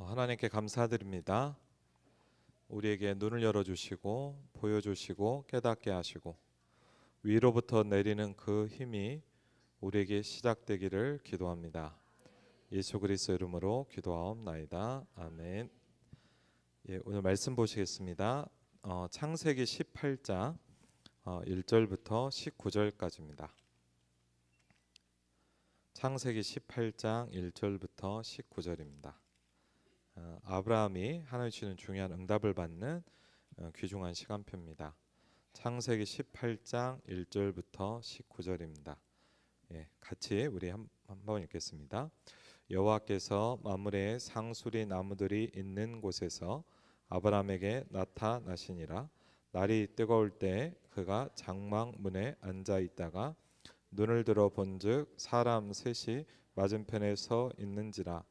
하나님께 감사드립니다. 우리에게 눈을 열어주시고 보여주시고 깨닫게 하시고 위로부터 내리는 그 힘이 우리에게 시작되기를 기도합니다. 예수 그리스도 이름으로 기도하옵나이다. 아멘. 오늘 말씀 보시겠습니다. 창세기 18장 1절부터 19절까지입니다. 창세기 18장 1절부터 19절입니다. 아브라함이 하나님 주시는 중요한 응답을 받는 귀중한 시간표입니다. 창세기 18장 1절부터 19절입니다. 같이 우리 한번 읽겠습니다. 여호와께서 마므레의 상수리 나무들이 있는 곳에서 아브라함에게 나타나시니라. 날이 뜨거울 때 그가 장막문에 앉아 있다가 눈을 들어 본즉 사람 셋이 맞은편에 서 있는지라.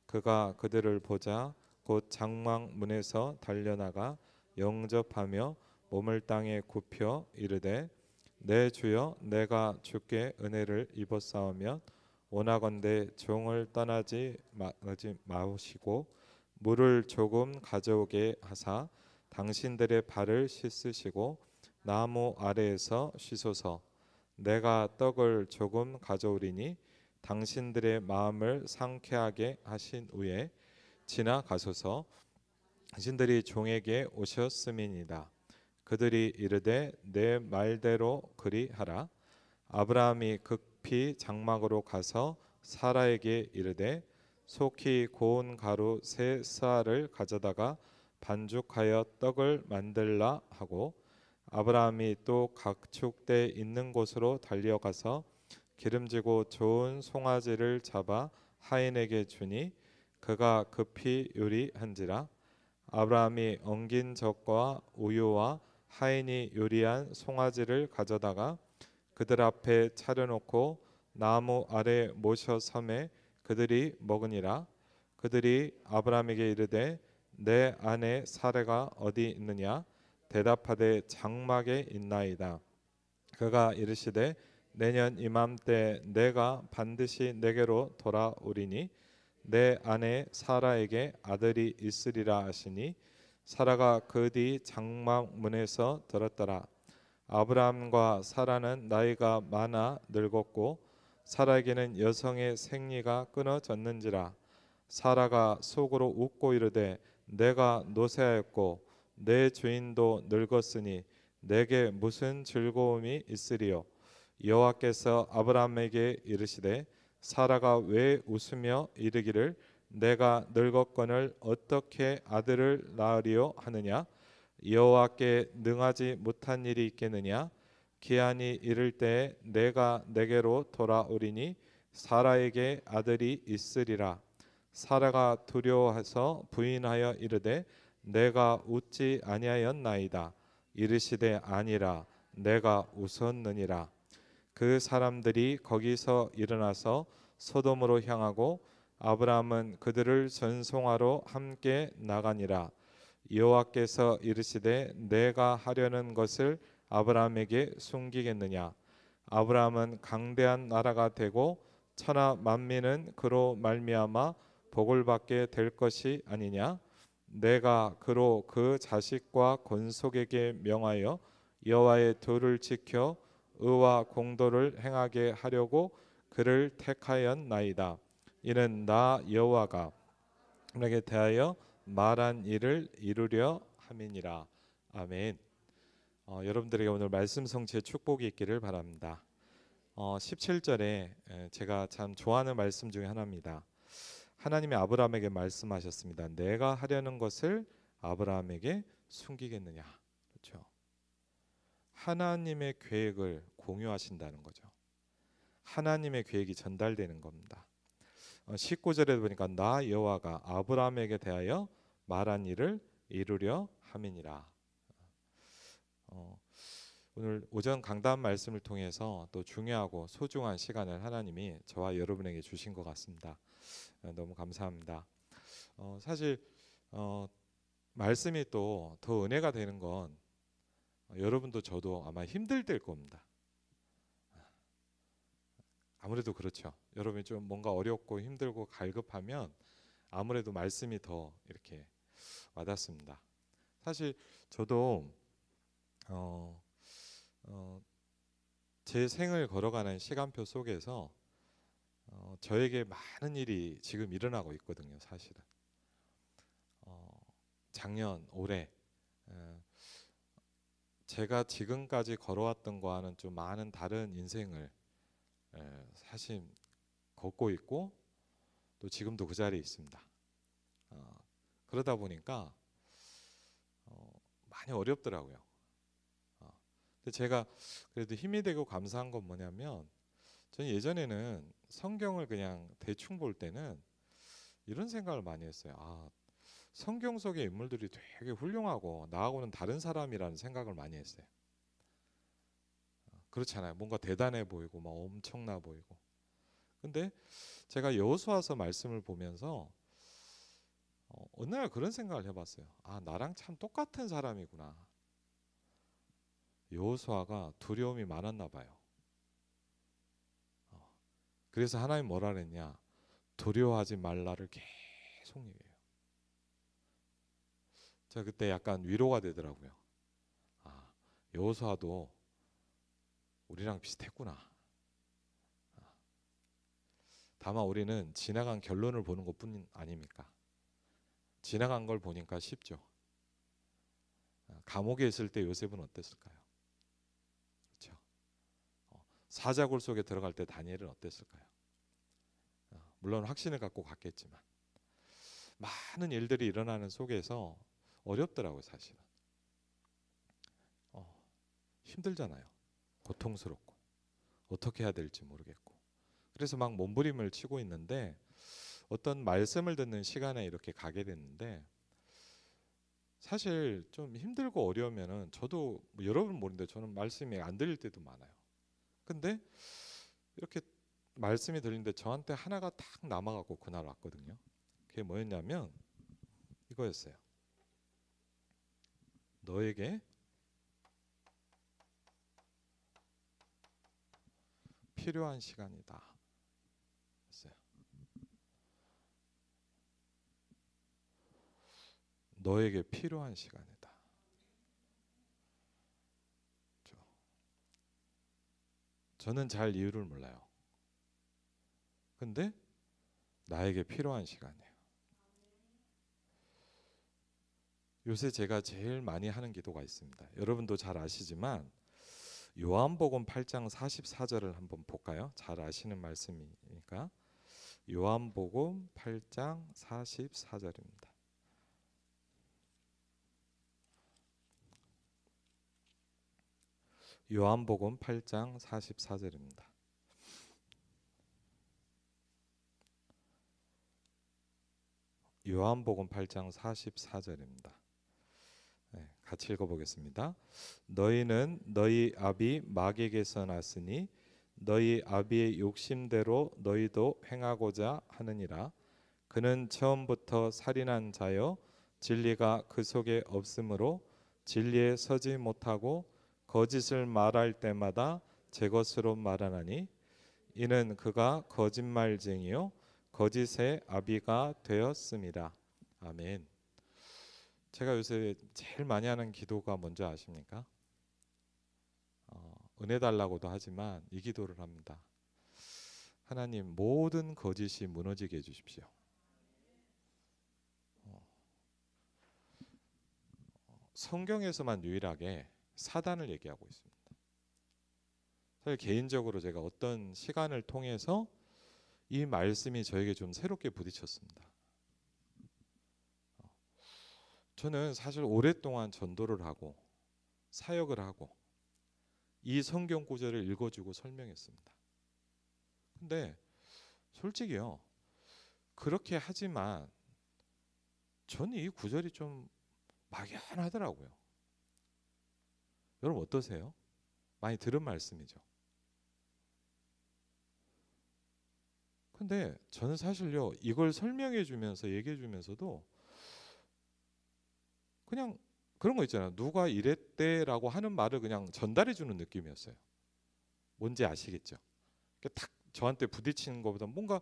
그가 그들을 보자 곧 장막문에서 달려나가 영접하며 몸을 땅에 굽혀 이르되 내 주여 내가 주께 은혜를 입었사오면 원하건대 종을 떠나지 마시고 물을 조금 가져오게 하사 당신들의 발을 씻으시고 나무 아래에서 쉬소서. 내가 떡을 조금 가져오리니 당신들의 마음을 상쾌하게 하신 후에 지나가소서. 당신들이 종에게 오셨음이니이다. 그들이 이르되 내 말대로 그리하라. 아브라함이 급히 장막으로 가서 사라에게 이르되 속히 고운 가루 세 스아를 가져다가 반죽하여 떡을 만들라 하고 아브라함이 또 각축돼 있는 곳으로 달려가서 기름지고 좋은 송아지를 잡아 하인에게 주니 그가 급히 요리한지라. 아브라함이 엉긴 젖과 우유와 하인이 요리한 송아지를 가져다가 그들 앞에 차려놓고 나무 아래 모셔 섬에 그들이 먹으니라. 그들이 아브라함에게 이르되 내 아내 사라가 어디 있느냐. 대답하되 장막에 있나이다. 그가 이르시되 내년 이맘때 내가 반드시 내게로 돌아오리니 내 아내 사라에게 아들이 있으리라 하시니 사라가 그 뒤 장막 문에서 들었더라. 아브라함과 사라는 나이가 많아 늙었고 사라에게는 여성의 생리가 끊어졌는지라. 사라가 속으로 웃고 이르되 내가 노쇠하였고 내 주인도 늙었으니 내게 무슨 즐거움이 있으리요. 여호와께서 아브라함에게 이르시되 사라가 왜 웃으며 이르기를 내가 늙었거늘 어떻게 아들을 낳으리요 하느냐. 여호와께 능하지 못한 일이 있겠느냐. 기한이 이를 때에 내가 내게로 돌아오리니 사라에게 아들이 있으리라. 사라가 두려워해서 부인하여 이르되 내가 웃지 아니하였나이다. 이르시되 아니라 내가 웃었느니라. 그 사람들이 거기서 일어나서 소돔으로 향하고 아브라함은 그들을 전송하러 함께 나가니라. 여호와께서 이르시되 내가 하려는 것을 아브라함에게 숨기겠느냐. 아브라함은 강대한 나라가 되고 천하 만민은 그로 말미암아 복을 받게 될 것이 아니냐. 내가 그로 그 자식과 권속에게 명하여 여호와의 도를 지켜 의와 공도를 행하게 하려고 그를 택하였나이다. 이는 나 여호와가 그에게 대하여 말한 일을 이루려 함이니라. 아멘. 여러분들에게 오늘 말씀 성취의 축복이 있기를 바랍니다. 17절에 제가 참 좋아하는 말씀 중에 하나입니다. 하나님이 아브라함에게 말씀하셨습니다. 내가 하려는 것을 아브라함에게 숨기겠느냐. 그렇죠. 하나님의 계획을 공유하신다는 거죠. 하나님의 계획이 전달되는 겁니다. 19절에 보니까 나 여호와가 아브라함에게 대하여 말한 일을 이루려 함이니라. 오늘 오전 강단 말씀을 통해서 또 중요하고 소중한 시간을 하나님이 저와 여러분에게 주신 것 같습니다. 너무 감사합니다. 사실 말씀이 또 더 은혜가 되는 건 여러분도 저도 아마 힘들 때일 겁니다. 아무래도 그렇죠. 여러분이 좀 뭔가 어렵고 힘들고 갈급하면 아무래도 말씀이 더 이렇게 와닿습니다. 사실 저도 어, 어, 제 생을 걸어가는 시간표 속에서 저에게 많은 일이 지금 일어나고 있거든요. 사실은 어, 작년, 올해 어, 제가 지금까지 걸어왔던 거와는 좀 많은 다른 인생을 사실 걷고 있고 또 지금도 그 자리에 있습니다. 어, 그러다 보니까 많이 어렵더라고요. 근데 제가 그래도 힘이 되고 감사한 건 뭐냐면 저는 예전에는 성경을 그냥 대충 볼 때는 이런 생각을 많이 했어요. 성경 속의 인물들이 되게 훌륭하고 나하고는 다른 사람이라는 생각을 많이 했어요. 그렇잖아요. 뭔가 대단해 보이고 막 엄청나 보이고. 근데 제가 여호수아서 말씀을 보면서 어느 날 그런 생각을 해봤어요. 나랑 참 똑같은 사람이구나. 여호수아가 두려움이 많았나 봐요. 그래서 하나님 뭐라 그랬냐? 두려워하지 말라를 계속 얘기해요. 제가 그때 약간 위로가 되더라고요. 여호수아도 우리랑 비슷했구나. 다만 우리는 지나간 결론을 보는 것뿐 아닙니까? 지나간 걸 보니까 쉽죠. 감옥에 있을 때 요셉은 어땠을까요? 그렇죠. 사자굴 속에 들어갈 때 다니엘은 어땠을까요? 물론 확신을 갖고 갔겠지만 많은 일들이 일어나는 속에서 어렵더라고요. 사실은 힘들잖아요. 고통스럽고 어떻게 해야 될지 모르겠고 그래서 막 몸부림을 치고 있는데 어떤 말씀을 듣는 시간에 이렇게 가게 됐는데 사실 좀 힘들고 어려우면은 저도 뭐 여러분 모르는데 저는 말씀이 안 들릴 때도 많아요. 근데 이렇게 말씀이 들리는데 저한테 하나가 딱 남아갖고 그날 왔거든요. 그게 뭐였냐면 이거였어요. 너에게 필요한 시간이다. 했어요. 너에게 필요한 시간이다. 저는 잘 이유를 몰라요. 근데 나에게 필요한 시간이에요. 요새 제가 제일 많이 하는 기도가 있습니다. 여러분도 잘 아시지만 요한복음 8장 44절을 한번 볼까요? 잘 아시는 말씀이니까. 요한복음 8장 44절입니다. 요한복음 8장 44절입니다. 요한복음 8장 44절입니다. 같이 읽어보겠습니다. 너희는 너희 아비 마귀에게서 났으니 너희 아비의 욕심대로 너희도 행하고자 하느니라. 그는 처음부터 살인한 자요 진리가 그 속에 없으므로 진리에 서지 못하고 거짓을 말할 때마다 제 것으로 말하나니 이는 그가 거짓말쟁이요 거짓의 아비가 되었습니다. 아멘. 제가 요새 제일 많이 하는 기도가 뭔지 아십니까? 은혜 달라고도 하지만 이 기도를 합니다. 하나님 모든 거짓이 무너지게 해주십시오. 성경에서만 유일하게 사단을 얘기하고 있습니다. 사실 개인적으로 제가 어떤 시간을 통해서 이 말씀이 저에게 좀 새롭게 부딪혔습니다. 저는 사실 오랫동안 전도를 하고 사역을 하고 이 성경 구절을 읽어주고 설명했습니다. 근데 솔직히요 그렇게 하지만 저는 이 구절이 좀 막연하더라고요. 여러분 어떠세요? 많이 들은 말씀이죠. 근데 저는 사실요 이걸 설명해 주면서 얘기해 주면서도 그냥 그런 거 있잖아요. 누가 이랬대라고 하는 말을 그냥 전달해 주는 느낌이었어요. 뭔지 아시겠죠? 딱 저한테 부딪히는 것보다 뭔가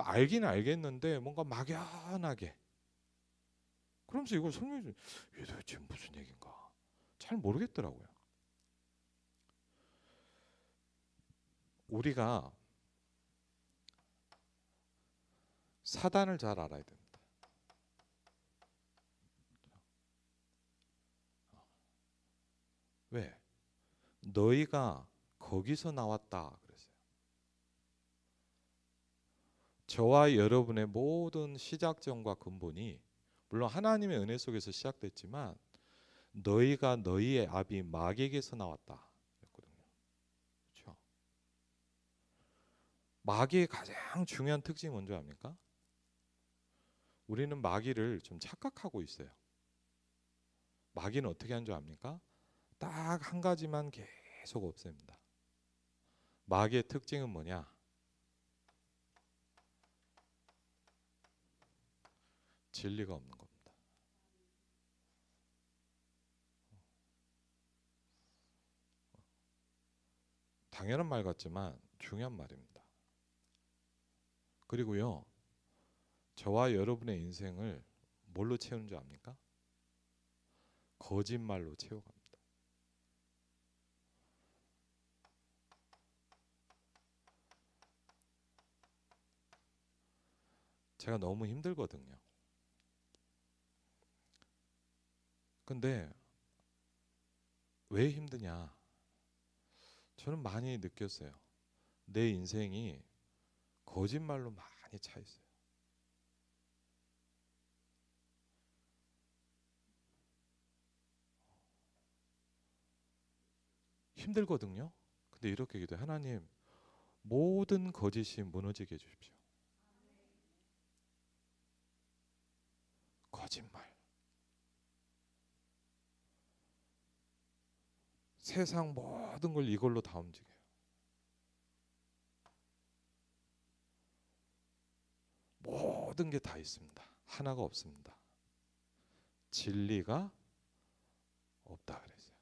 알긴 알겠는데 뭔가 막연하게, 그러면서 이걸 설명해 줘. 이게 도대체 무슨 얘기인가 잘 모르겠더라고요. 우리가 사단을 잘 알아야 됩니다. 왜? 너희가 거기서 나왔다 그랬어요. 저와 여러분의 모든 시작점과 근본이 물론 하나님의 은혜 속에서 시작됐지만 너희가 너희의 아비 마귀에게서 나왔다 그랬거든요. 그렇죠? 마귀의 가장 중요한 특징이 뭔지 압니까? 우리는 마귀를 좀 착각하고 있어요. 마귀는 어떻게 하는 줄 압니까? 딱 한 가지만 계속 없앱니다. 마귀의 특징은 뭐냐? 진리가 없는 겁니다. 당연한 말 같지만 중요한 말입니다. 그리고요, 저와 여러분의 인생을 뭘로 채우는 줄 압니까? 거짓말로 채워갑니다. 제가 너무 힘들거든요. 근데 왜 힘드냐? 저는 많이 느꼈어요. 내 인생이 거짓말로 많이 차 있어요. 힘들거든요. 근데 이렇게 기도해요. 하나님, 모든 거짓이 무너지게 해주십시오. 거짓말. 세상 모든 걸 이걸로 다 움직여요. 모든 게 다 있습니다. 하나가 없습니다. 진리가 없다 그랬어요.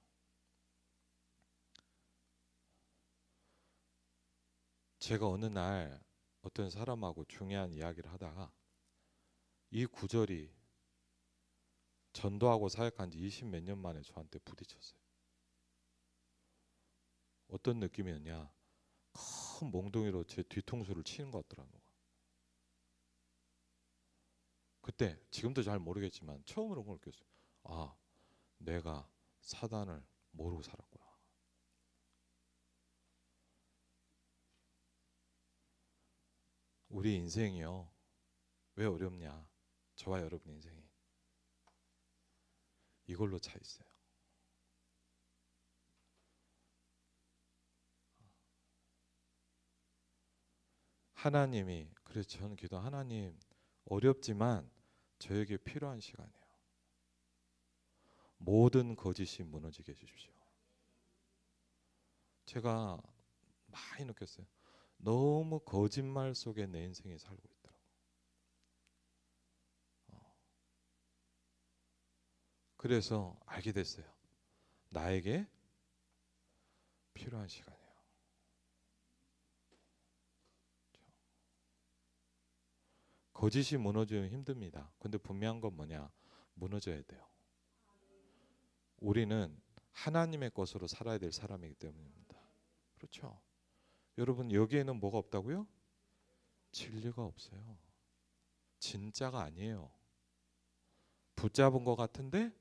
제가 어느 날 어떤 사람하고 중요한 이야기를 하다가 이 구절이 전도하고 사역한 지 20 몇 년 만에 저한테 부딪혔어요. 어떤 느낌이었냐? 큰 몽둥이로 제 뒤통수를 치는 것 같더라고요. 그때 지금도 잘 모르겠지만 처음으로 그걸 느꼈어요. 아, 내가 사단을 모르고 살았구나. 우리 인생이요, 왜 어렵냐? 저와 여러분 인생이 이걸로 차 있어요. 하나님이, 그래서 저는 기도, 하나님 어렵지만 저에게 필요한 시간이에요. 모든 거짓이 무너지게 해주십시오. 제가 많이 느꼈어요. 너무 거짓말 속에 내 인생이 살고 있더라고. 그래서 알게 됐어요. 나에게 필요한 시간이에요. 거짓이 무너지면 힘듭니다. 근데 분명한 건 뭐냐? 무너져야 돼요. 우리는 하나님의 것으로 살아야 될 사람이기 때문입니다. 그렇죠? 여러분, 여기에는 뭐가 없다고요? 진리가 없어요. 진짜가 아니에요. 붙잡은 것 같은데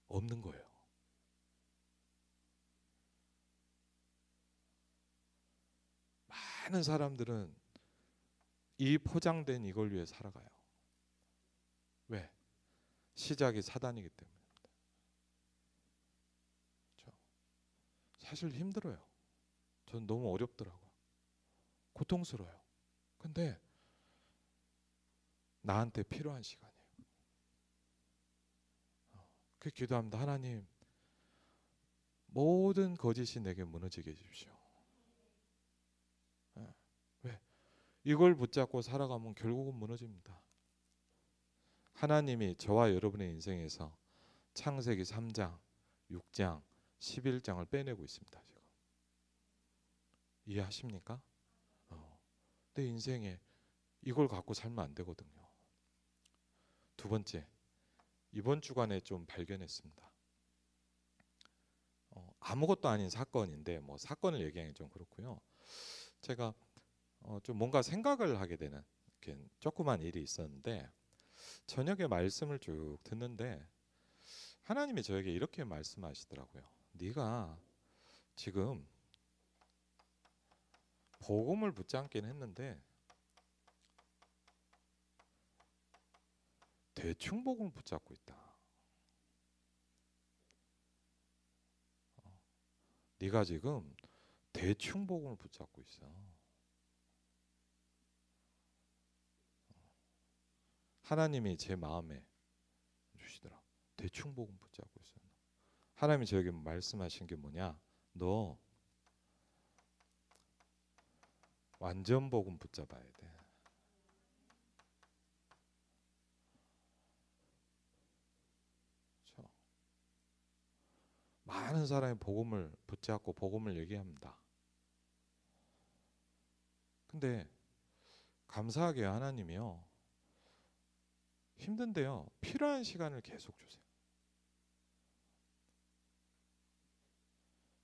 없는 거예요. 많은 사람들은 이 포장된 이걸 위해 살아가요. 왜? 시작이 사단이기 때문입니다. 그렇죠? 사실 힘들어요. 전 너무 어렵더라고요. 고통스러워요. 근데 나한테 필요한 시간이에요. 그 기도합니다. 하나님, 모든 거짓이 내게 무너지게 해주십시오. 왜? 이걸 붙잡고 살아가면 결국은 무너집니다. 하나님이 저와 여러분의 인생에서 창세기 3장, 6장, 11장을 빼내고 있습니다. 지금. 이해하십니까? 내 인생에 이걸 갖고 살면 안 되거든요. 두 번째, 이번 주간에 좀 발견했습니다. 아무것도 아닌 사건인데 뭐 사건을 얘기하기 좀 그렇고요. 제가 좀 뭔가 생각을 하게 되는 이렇게 조그만 일이 있었는데 저녁에 말씀을 쭉 듣는데 하나님이 저에게 이렇게 말씀하시더라고요. 네가 지금 복음을 붙잡긴 했는데 대충 복음을 붙잡고 있다. 네가 지금 대충 복음을 붙잡고 있어. 하나님이 제 마음에 주시더라. 대충 복음 붙잡고 있어. 하나님이 저에게 말씀하신 게 뭐냐? 너 완전 복음 붙잡아야 돼. 그렇죠? 많은 사람이 복음을 붙잡고 복음을 얘기합니다. 근데 감사하게 하나님이요. 힘든데요. 필요한 시간을 계속 주세요.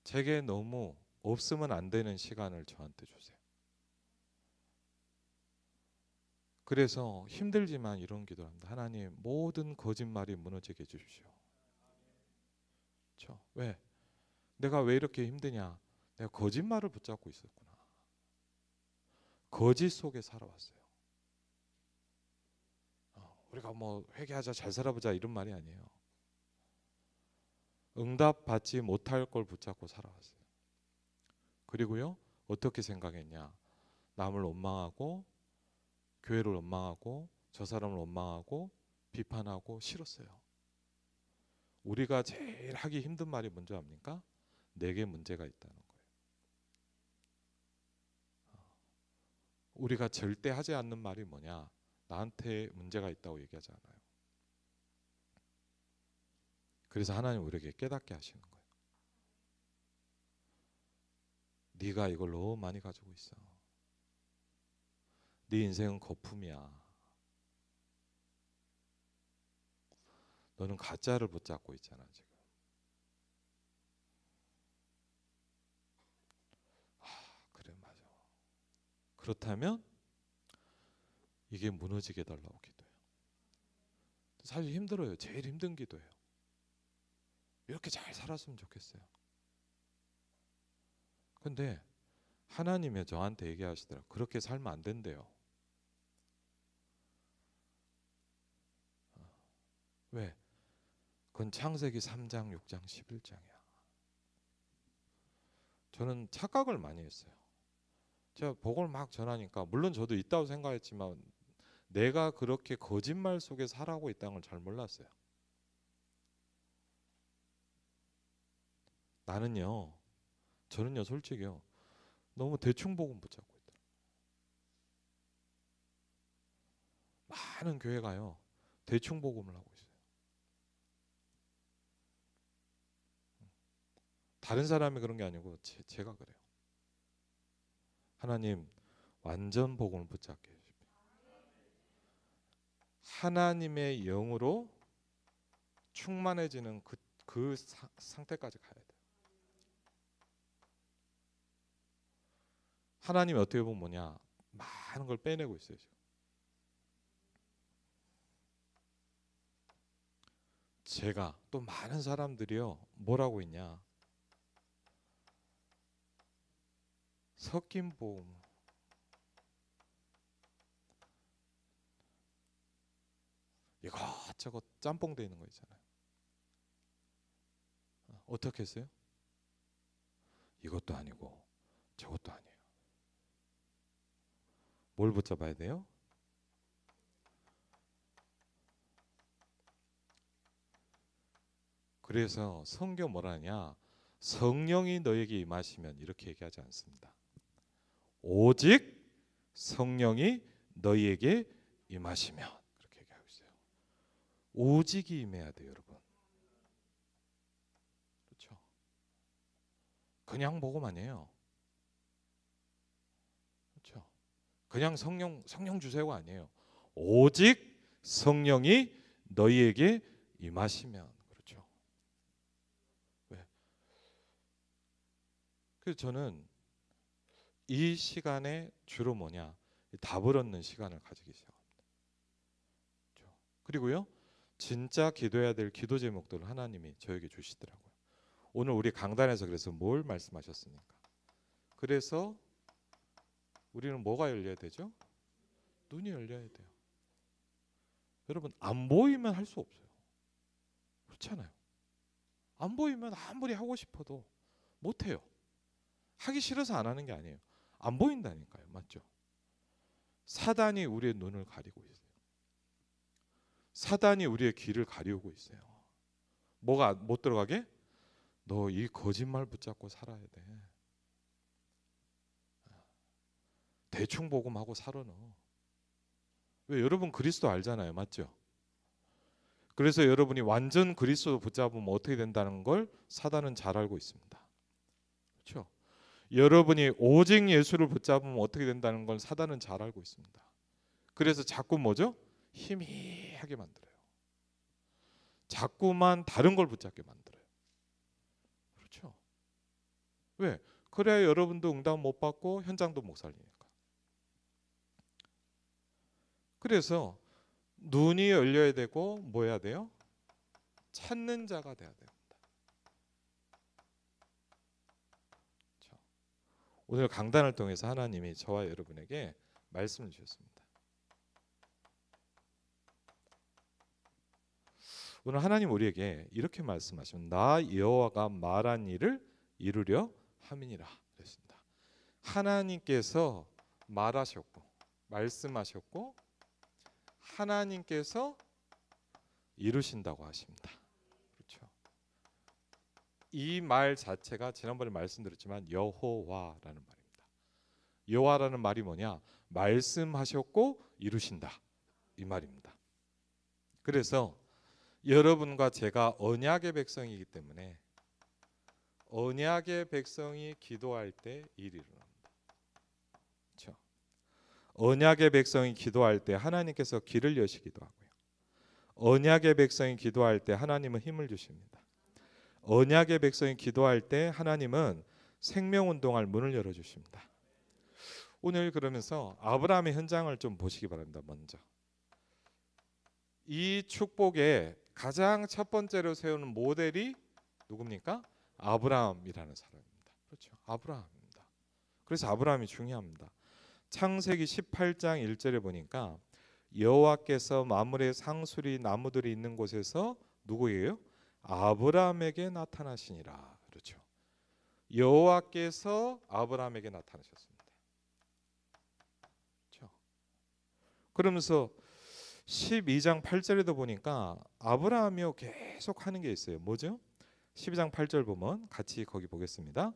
제게 너무 없으면 안 되는 시간을 저한테 주세요. 그래서 힘들지만 이런 기도를 합니다. 하나님, 모든 거짓말이 무너지게 해주십시오. 그렇죠? 왜? 내가 왜 이렇게 힘드냐? 내가 거짓말을 붙잡고 있었구나. 거짓 속에 살아왔어요. 우리가 뭐 회개하자, 잘 살아보자 이런 말이 아니에요. 응답 받지 못할 걸 붙잡고 살아왔어요. 그리고요, 어떻게 생각했냐? 남을 원망하고 교회를 원망하고 저 사람을 원망하고 비판하고 싫었어요. 우리가 제일 하기 힘든 말이 뭔지 압니까? 내게 문제가 있다는 거예요. 우리가 절대 하지 않는 말이 뭐냐? 나한테 문제가 있다고 얘기하지 않아요. 그래서 하나님 우리에게 깨닫게 하시는 거예요. 네가 이걸 너무 많이 가지고 있어. 네 인생은 거품이야. 너는 가짜를 붙잡고 있잖아 지금. 그래 맞아. 그렇다면 이게 무너지게 달라고 기도해요. 사실 힘들어요. 제일 힘든 기도예요. 이렇게 잘 살았으면 좋겠어요. 근데 하나님이 저한테 얘기하시더라고요. 그렇게 살면 안 된대요. 왜? 그건 창세기 3장, 6장, 11장이야. 저는 착각을 많이 했어요. 제가 복을 막 전하니까 물론 저도 있다고 생각했지만 내가 그렇게 거짓말 속에 살아가고 있다는 걸 잘 몰랐어요. 저는요 솔직히요 너무 대충 복음 붙잡고 있더라고요. 많은 교회가요 대충 복음을 하고 있어요. 다른 사람이 그런 게 아니고 제가 그래요. 하나님 완전 복음을 붙잡게 해주십시오. 하나님의 영으로 충만해지는 그 상태까지 가야 돼요. 하나님이 어떻게 보면 뭐냐 많은 걸 빼내고 있어요 지금. 제가 또 많은 사람들이요 뭐라고 있냐 섞인 복음 이것저것 짬뽕 돼 있는 거 있잖아요. 어떻게 했어요? 이것도 아니고 저것도 아니에요. 뭘 붙잡아야 돼요? 그래서 성경 뭐라 하냐 성령이 너에게 임하시면 이렇게 얘기하지 않습니다. 오직 성령이 너희에게 임하시면 그렇게 얘기하고 있어요. 오직이 임해야 돼요 여러분. 그렇죠? 그냥 복음 아니에요. 그냥 성령 주세요가 아니에요. 오직 성령이 너희에게 임하시면. 그렇죠. 왜? 그래서 저는 이 시간에 주로 뭐냐, 답을 얻는 시간을 가지기 시작합니다. 그렇죠? 그리고요, 진짜 기도해야 될 기도 제목들을 하나님이 저에게 주시더라고요. 오늘 우리 강단에서 그래서 뭘 말씀하셨습니까? 그래서 우리는 뭐가 열려야 되죠? 눈이 열려야 돼요. 여러분, 안 보이면 할 수 없어요. 그렇잖아요. 안 보이면 아무리 하고 싶어도 못해요. 하기 싫어서 안 하는 게 아니에요. 안 보인다니까요. 맞죠? 사단이 우리의 눈을 가리고 있어요. 사단이 우리의 귀를 가리우고 있어요. 뭐가 못 들어가게? 너 이 거짓말 붙잡고 살아야 돼. 대충 복음하고 살아 너. 왜? 여러분 그리스도 알잖아요. 맞죠? 그래서 여러분이 완전 그리스도 붙잡으면 어떻게 된다는 걸 사단은 잘 알고 있습니다. 그렇죠? 여러분이 오직 예수를 붙잡으면 어떻게 된다는 걸 사단은 잘 알고 있습니다. 그래서 자꾸 뭐죠? 희미하게 만들어요. 자꾸만 다른 걸 붙잡게 만들어요. 그렇죠? 왜? 그래야 여러분도 응답 못 받고 현장도 못 살리니까. 그래서 눈이 열려야 되고 뭐 해야 돼요? 찾는 자가 돼야 됩니다. 그렇죠? 오늘 강단을 통해서 하나님이 저와 여러분에게 말씀을 주셨습니다. 오늘 하나님 우리에게 이렇게 말씀하시면 나 여호와가 말한 일을 이루려 함이니라 그랬습니다. 하나님께서 말하셨고 말씀하셨고 하나님께서 이루신다고 하십니다. 그렇죠? 이 말 자체가 지난번에 말씀드렸지만 여호와라는 말입니다. 여호와라는 말이 뭐냐? 말씀하셨고 이루신다 이 말입니다. 그래서 여러분과 제가 언약의 백성이기 때문에 언약의 백성이 기도할 때 일이 일어납니다. 그렇죠? 언약의 백성이 기도할 때 하나님께서 길을 여시기도 하고요. 언약의 백성이 기도할 때 하나님은 힘을 주십니다. 언약의 백성이 기도할 때 하나님은 생명운동할 문을 열어주십니다. 오늘 그러면서 아브라함의 현장을 좀 보시기 바랍니다. 먼저 이 축복의 가장 첫 번째로 세우는 모델이 누굽니까? 아브라함이라는 사람입니다. 그렇죠? 아브라함입니다. 그래서 아브라함이 중요합니다. 창세기 18장 1절에 보니까 여호와께서 만물의 상수리 나무들이 있는 곳에서 누구예요? 아브라함에게 나타나시니라. 그렇죠? 여호와께서 아브라함에게 나타나셨습니다. 그렇죠? 그러면서 12장 8절에도 보니까 아브라함이요 계속 하는 게 있어요. 뭐죠? 12장 8절 보면 같이 거기 보겠습니다.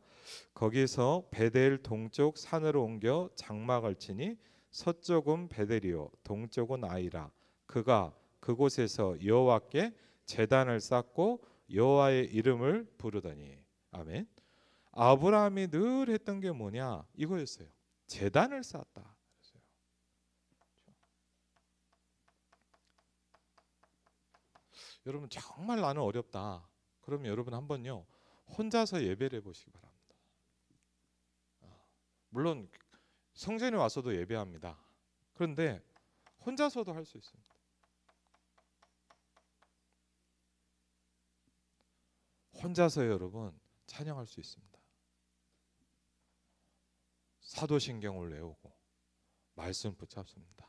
거기서 베델 동쪽 산으로 옮겨 장막을 치니 서쪽은 베델이요 동쪽은 아이라. 그가 그곳에서 여호와께 제단을 쌓고 여호와의 이름을 부르더니. 아멘. 아브라함이 늘 했던 게 뭐냐? 이거였어요. 제단을 쌓았다. 여러분 정말 나는 어렵다. 그러면 여러분 한번요 혼자서 예배를 해보시기 바랍니다. 물론 성전에 와서도 예배합니다. 그런데 혼자서도 할 수 있습니다. 혼자서 여러분 찬양할 수 있습니다. 사도신경을 외우고 말씀 붙잡습니다.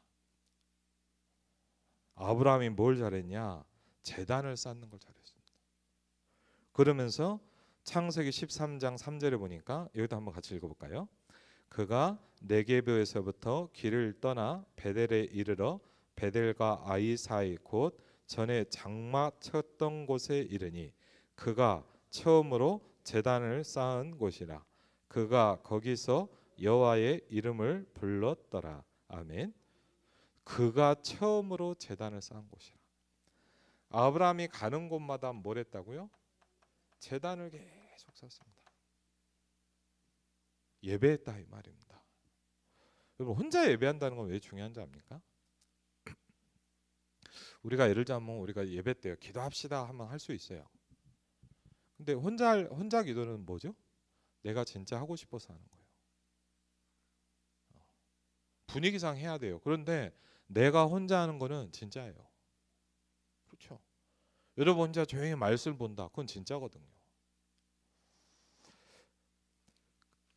아브라함이 뭘 잘했냐? 제단을 쌓는 걸 잘했습니다. 그러면서 창세기 13장 3절에 보니까 여기도 한번 같이 읽어볼까요? 그가 네게브에서부터 길을 떠나 베델에 이르러 베델과 아이 사이 곧 전에 장막 쳤던 곳에 이르니 그가 처음으로 제단을 쌓은 곳이라. 그가 거기서 여호와의 이름을 불렀더라. 아멘. 그가 처음으로 제단을 쌓은 곳이라. 아브라함이 가는 곳마다 뭘 했다고요? 제단을 계속 쌓습니다. 예배했다 이 말입니다. 여러분 혼자 예배한다는 건 왜 중요한지 압니까? 우리가 예를 들자면 우리가 예배 때요 기도합시다 하면 할 수 있어요. 근데 혼자 기도는 뭐죠? 내가 진짜 하고 싶어서 하는 거예요. 분위기상 해야 돼요. 그런데 내가 혼자 하는 거는 진짜예요. 그렇죠? 여러분 혼자 조용히 말씀을 본다. 그건 진짜거든요.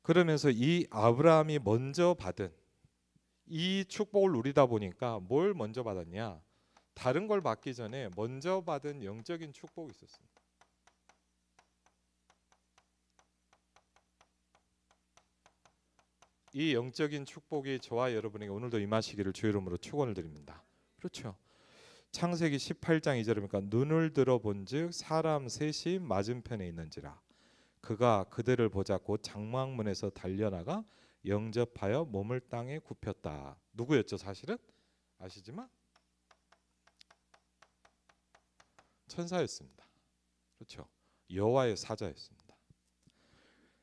그러면서 이 아브라함이 먼저 받은 이 축복을 누리다 보니까 뭘 먼저 받았냐? 다른 걸 받기 전에 먼저 받은 영적인 축복이 있었습니다. 이 영적인 축복이 저와 여러분에게 오늘도 임하시기를 주의 이름으로 축원을 드립니다. 그렇죠? 창세기 18장 2절이니까 눈을 들어본즉 사람 셋이 맞은편에 있는지라 그가 그들을 보자 곧 장막문에서 달려나가 영접하여 몸을 땅에 굽혔다. 누구였죠 사실은? 아시지만 천사였습니다. 그렇죠? 여호와의 사자였습니다.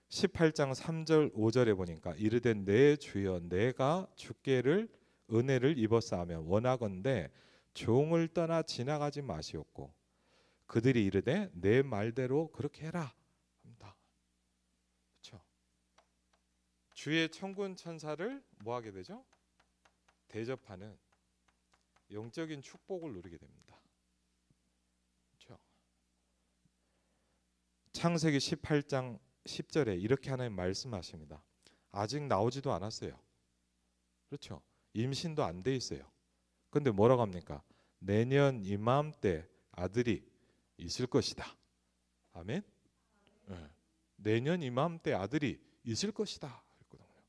18장 3절 5절에 보니까 이르되 내 주여 내가 주께를 은혜를 입었사하며 원하건대 종을 떠나 지나가지 마시옵고 그들이 이르되 내 말대로 그렇게 해라 합니다. 그렇죠? 주의 천군 천사를 뭐 하게 되죠? 대접하는 영적인 축복을 누리게 됩니다. 그렇죠? 창세기 18장 10절에 이렇게 하나님 말씀하십니다. 아직 나오지도 않았어요. 그렇죠? 임신도 안 돼 있어요. 근데 뭐라고 합니까? 내년 이맘때 아들이 있을 것이다. 아멘. 네. 내년 이맘때 아들이 있을 것이다. 그랬거든요.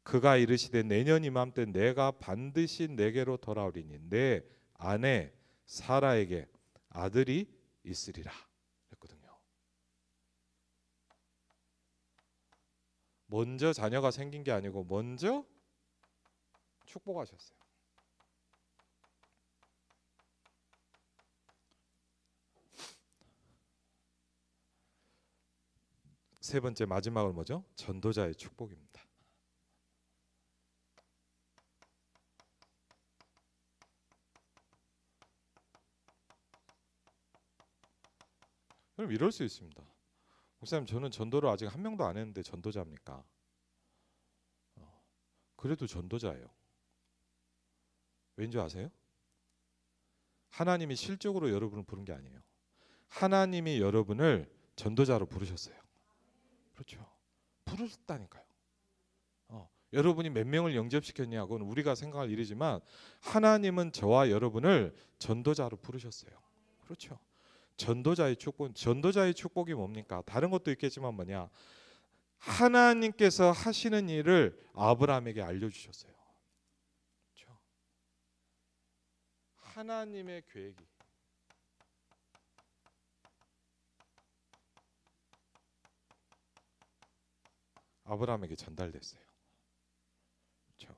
그가 이르시되 내년 이맘때 내가 반드시 내게로 돌아오리니 내 아내 사라에게 아들이 있으리라. 그랬거든요. 먼저 자녀가 생긴 게 아니고 먼저 축복하셨어요. 세 번째 마지막은 뭐죠? 전도자의 축복입니다. 그럼 이럴 수 있습니다. 목사님 저는 전도를 아직 한 명도 안 했는데 전도자입니까? 그래도 전도자예요. 왠지 아세요? 하나님이 실적으로 여러분을 부른 게 아니에요. 하나님이 여러분을 전도자로 부르셨어요. 그렇죠. 부르셨다니까요. 여러분이 몇 명을 영접시켰냐고는 우리가 생각할 일이지만 하나님은 저와 여러분을 전도자로 부르셨어요. 그렇죠. 전도자의 축복이 뭡니까? 다른 것도 있겠지만 뭐냐? 하나님께서 하시는 일을 아브라함에게 알려주셨어요. 그렇죠. 하나님의 계획이 아브라함에게 전달됐어요. 그렇죠.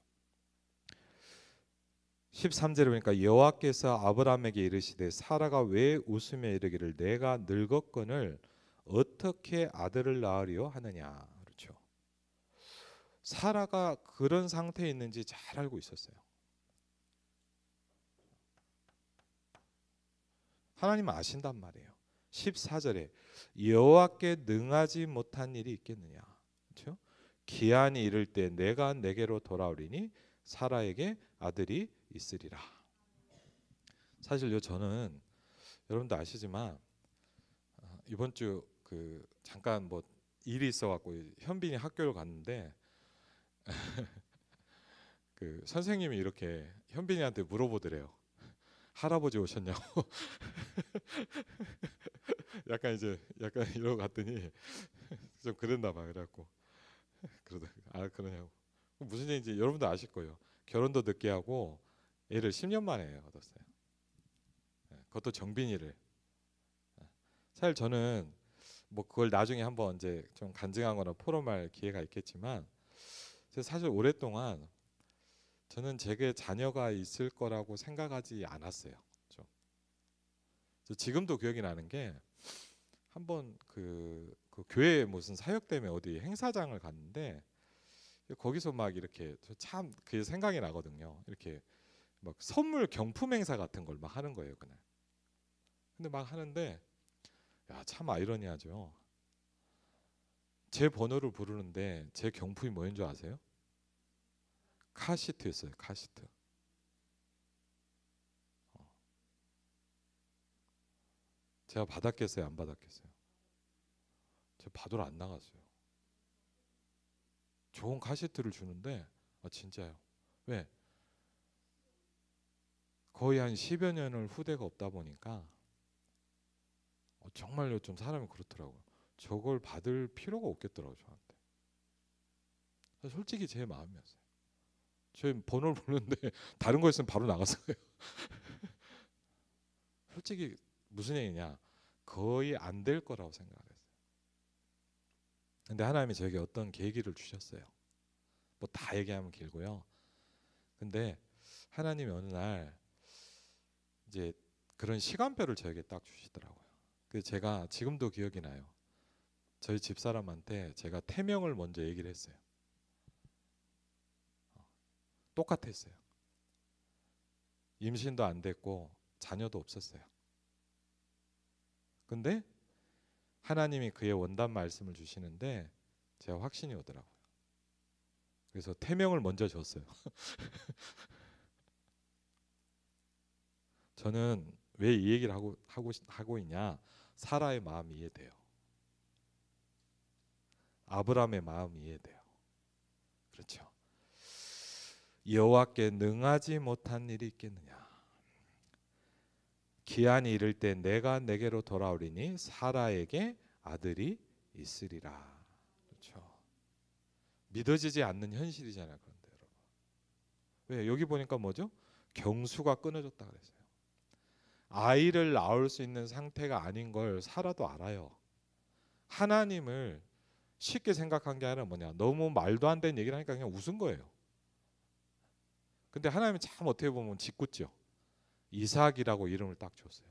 13절에 보니까 여호와께서 아브라함에게 이르시되 사라가 왜 웃으며 이르기를 내가 늙었거늘 어떻게 아들을 낳으리요 하느냐. 그렇죠. 사라가 그런 상태에 있는지 잘 알고 있었어요. 하나님은 아신단 말이에요. 14절에 여호와께 능하지 못한 일이 있겠느냐. 그렇죠? 기한이 이를 때 내가 내게로 돌아오리니 사라에게 아들이 있으리라. 사실요 저는 여러분도 아시지만 이번 주 잠깐 뭐 일이 있어갖고 현빈이 학교를 갔는데 선생님이 이렇게 현빈이한테 물어보더래요. 할아버지 오셨냐고. 약간 이러고 갔더니 좀 그랬나 봐. 그래갖고 그러냐고. 무슨 얘기인지 여러분도 아실 거예요. 결혼도 늦게 하고 애를 10년 만에 얻었어요. 그것도 정빈이를. 사실 저는 뭐 그걸 나중에 한번 이제 좀 간증하거나 포럼할 기회가 있겠지만 사실 오랫동안 저는 제게 자녀가 있을 거라고 생각하지 않았어요. 그렇죠? 지금도 기억이 나는 게 한번 그 교회 무슨 사역 때문에 어디 행사장을 갔는데 거기서 막 이렇게 참 그게 생각이 나거든요. 이렇게 막 선물 경품 행사 같은 걸 막 하는 거예요 그날. 근데 막 하는데 야, 참 아이러니하죠. 제 번호를 부르는데 제 경품이 뭐인 줄 아세요? 카시트였어요. 카시트. 제가 받았겠어요? 안 받았겠어요? 제가 받으러 안 나갔어요. 좋은 카시트를 주는데 진짜요. 왜? 거의 한 10여 년을 후대가 없다 보니까 정말요 좀 사람이 그렇더라고요. 저걸 받을 필요가 없겠더라고요 저한테. 솔직히 제 마음이었어요. 제 번호를 부르는데 다른 거 있으면 바로 나갔어요. 솔직히 무슨 얘기냐, 거의 안 될 거라고 생각했어요. 근데 하나님이 저에게 어떤 계기를 주셨어요. 뭐 다 얘기하면 길고요. 근데 하나님이 어느 날 이제 그런 시간표를 저에게 딱 주시더라고요. 그 제가 지금도 기억이 나요. 저희 집사람한테 제가 태명을 먼저 얘기를 했어요. 똑같았어요. 임신도 안 됐고 자녀도 없었어요. 근데 하나님이 그의 원단 말씀을 주시는데 제가 확신이 오더라고요. 그래서 태명을 먼저 줬어요. 저는 왜 이 얘기를 하고 있냐? 사라의 마음이 이해돼요. 아브라함의 마음이 이해돼요. 그렇죠. 여호와께 능하지 못한 일이 있겠느냐? 기한이 이를 때 내가 내게로 돌아오리니 사라에게 아들이 있으리라. 그렇죠. 믿어지지 않는 현실이잖아요. 그런데 여러분, 왜 여기 보니까 뭐죠? 경수가 끊어졌다 그랬어요. 아이를 낳을 수 있는 상태가 아닌 걸 사라도 알아요. 하나님을 쉽게 생각한 게 아니라 뭐냐, 너무 말도 안 되는 얘기를 하니까 그냥 웃은 거예요. 근데 하나님이 참 어떻게 보면 짓궂죠. 이삭이라고 이름을 딱 줬어요.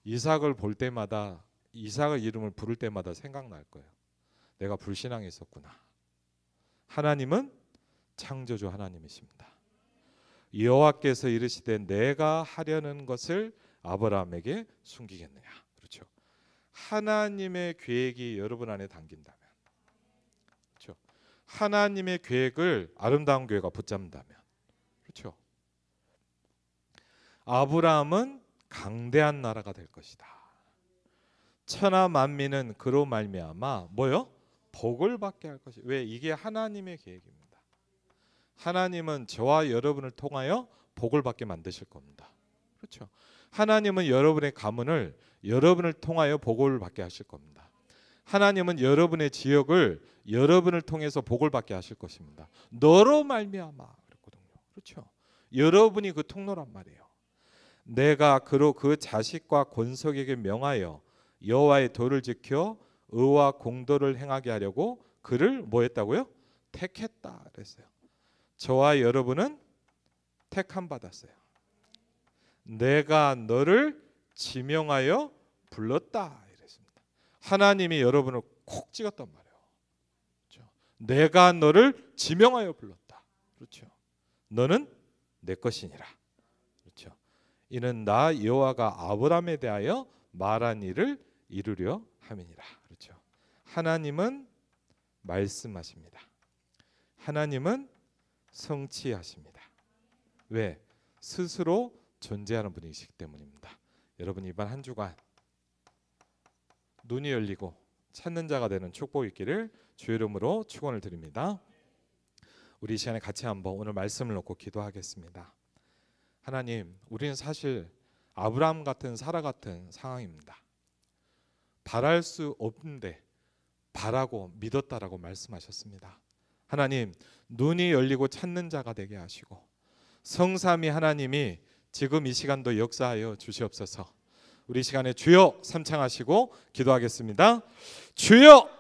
이삭을 볼 때마다, 이삭의 이름을 부를 때마다 생각날 거예요. 내가 불신앙이 있었구나. 하나님은 창조주 하나님이십니다. 여호와께서 이르시되 내가 하려는 것을 아브라함에게 숨기겠느냐. 그렇죠. 하나님의 계획이 여러분 안에 담긴다면, 그렇죠. 하나님의 계획을 아름다운 교회가 붙잡는다면, 그렇죠. 아브라함은 강대한 나라가 될 것이다. 천하 만민은 그로 말미암아 뭐요? 복을 받게 할 것이. 왜? 이게 하나님의 계획입니다. 하나님은 저와 여러분을 통하여 복을 받게 만드실 겁니다. 그렇죠. 하나님은 여러분의 가문을 여러분을 통하여 복을 받게 하실 겁니다. 하나님은 여러분의 지역을 여러분을 통해서 복을 받게 하실 것입니다. 너로 말미암아 그랬거든요. 그렇죠. 여러분이 그 통로란 말이에요. 내가 그로 그 자식과 권속에게 명하여 여호와의 도를 지켜 의와 공도를 행하게 하려고 그를 뭐 했다고요? 택했다 그랬어요. 저와 여러분은 택함 받았어요. 내가 너를 지명하여 불렀다 이랬습니다. 하나님이 여러분을 콕 찍었단 말이에요. 그렇죠? 내가 너를 지명하여 불렀다. 그렇죠. 너는 내 것이니라. 그렇죠. 이는 나 여호와가 아브라함에 대하여 말한 일을 이루려 함이니라. 그렇죠. 하나님은 말씀하십니다. 하나님은 성취하십니다. 왜? 스스로 존재하는 분이시기 때문입니다. 여러분 이번 한 주간 눈이 열리고 찾는 자가 되는 축복이 있기를 주의 이름으로 축원을 드립니다. 우리 이 시간에 같이 한번 오늘 말씀을 놓고 기도하겠습니다. 하나님, 우리는 사실 아브라함 같은 사라 같은 상황입니다. 바랄 수 없는데 바라고 믿었다라고 말씀하셨습니다. 하나님, 눈이 열리고 찾는 자가 되게 하시고 성삼위 하나님이 지금 이 시간도 역사하여 주시옵소서. 우리 시간에 주여 삼창하시고 기도하겠습니다. 주여